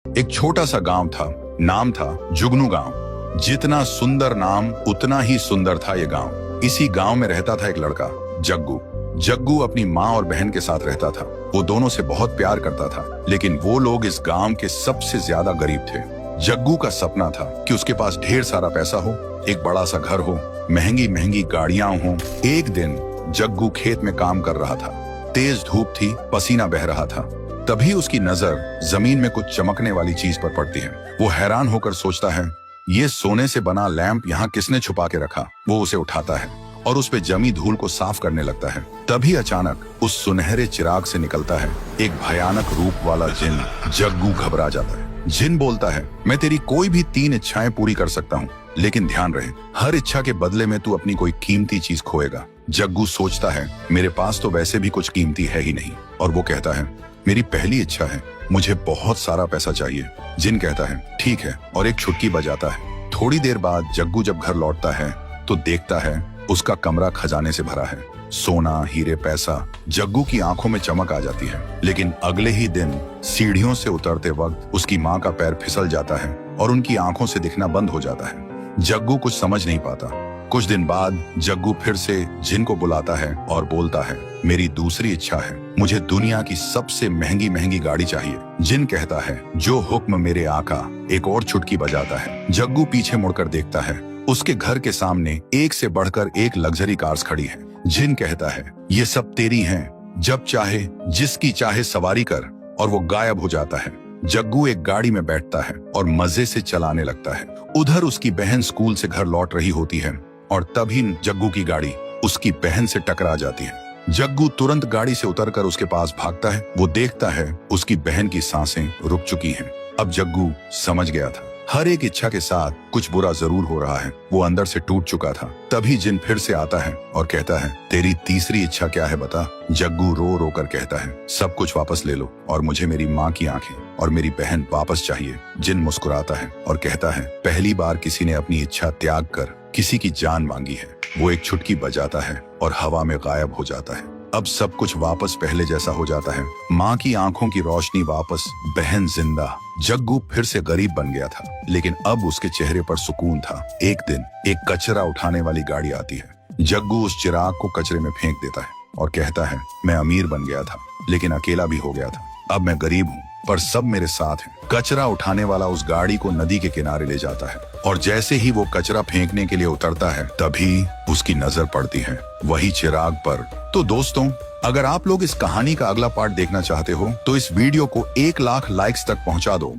एक छोटा सा गांव था, नाम था जुगनू गांव। जितना सुंदर नाम उतना ही सुंदर था ये गांव। इसी गांव में रहता था एक लड़का, जग्गू। जग्गू अपनी माँ और बहन के साथ रहता था। वो दोनों से बहुत प्यार करता था, लेकिन वो लोग इस गांव के सबसे ज्यादा गरीब थे। जग्गू का सपना था कि उसके पास ढेर सारा पैसा हो, एक बड़ा सा घर हो, महंगी महंगी गाड़ियां हो। एक दिन जग्गू खेत में काम कर रहा था। तेज धूप थी, पसीना बह रहा था। तभी उसकी नजर जमीन में कुछ चमकने वाली चीज पर पड़ती है। वो हैरान होकर सोचता है, ये सोने से बना लैंप यहाँ किसने छुपा के रखा। वो उसे उठाता है और उस पे जमी धूल को साफ करने लगता है। तभी अचानक उस सुनहरे चिराग से निकलता है एक भयानक रूप वाला जिन। जग्गू घबरा जाता है। जिन बोलता है, मैं तेरी कोई भी 3 इच्छाएं पूरी कर सकता हूँ, लेकिन ध्यान रहे, हर इच्छा के बदले में तू अपनी कोई कीमती चीज खोएगा। जग्गू सोचता है, मेरे पास तो वैसे भी कुछ कीमती है ही नहीं। और वो कहता है, मेरी पहली इच्छा है, मुझे बहुत सारा पैसा चाहिए। जिन कहता है, ठीक है, और एक छुटकी बजाता है। थोड़ी देर बाद जग्गू जब घर लौटता है तो देखता है उसका कमरा खजाने से भरा है, सोना, हीरे, पैसा। जग्गू की आंखों में चमक आ जाती है। लेकिन अगले ही दिन सीढ़ियों से उतरते वक्त उसकी माँ का पैर फिसल जाता है और उनकी आंखों से दिखना बंद हो जाता है। जग्गू कुछ समझ नहीं पाता। कुछ दिन बाद जग्गू फिर से जिन को बुलाता है और बोलता है, मेरी दूसरी इच्छा है, मुझे दुनिया की सबसे महंगी महंगी गाड़ी चाहिए। जिन कहता है, जो हुक्म मेरे आका। एक और चुटकी बजाता है। जग्गू पीछे मुड़कर देखता है, उसके घर के सामने एक से बढ़कर एक लग्जरी कार्स खड़ी है। जिन कहता है, ये सब तेरी हैं, जब चाहे जिसकी चाहे सवारी कर। और वो गायब हो जाता है। जग्गू एक गाड़ी में बैठता है और मजे से चलाने लगता है। उधर उसकी बहन स्कूल से घर लौट रही होती है और तभी जग्गू की गाड़ी उसकी बहन से टकरा जाती है। जग्गू तुरंत गाड़ी से उतरकर उसके पास भागता है। वो देखता है उसकी बहन की सांसें रुक चुकी हैं। अब जग्गू समझ गया था, हर एक इच्छा के साथ कुछ बुरा जरूर हो रहा है। वो अंदर से टूट चुका था। तभी जिन फिर से आता है और कहता है, तेरी तीसरी इच्छा क्या है बता। जग्गू रो रो कर कहता है, सब कुछ वापस ले लो और मुझे मेरी माँ की आंखें और मेरी बहन वापस चाहिए। जिन मुस्कुराता है और कहता है, पहली बार किसी ने अपनी इच्छा त्याग कर किसी की जान मांगी है। वो एक छुटकी बजाता है और हवा में गायब हो जाता है। अब सब कुछ वापस पहले जैसा हो जाता है। माँ की आंखों की रोशनी वापस, बहन जिंदा। जग्गू फिर से गरीब बन गया था, लेकिन अब उसके चेहरे पर सुकून था। एक दिन एक कचरा उठाने वाली गाड़ी आती है। जग्गू उस चिराग को कचरे में फेंक देता है और कहता है, मैं अमीर बन गया था, लेकिन अकेला भी हो गया था। अब मैं गरीब हूँ, पर सब मेरे साथ हैं। कचरा उठाने वाला उस गाड़ी को नदी के किनारे ले जाता है और जैसे ही वो कचरा फेंकने के लिए उतरता है, तभी उसकी नजर पड़ती है वही चिराग पर। तो दोस्तों, अगर आप लोग इस कहानी का अगला पार्ट देखना चाहते हो तो इस वीडियो को 1 लाख लाइक्स तक पहुंचा दो।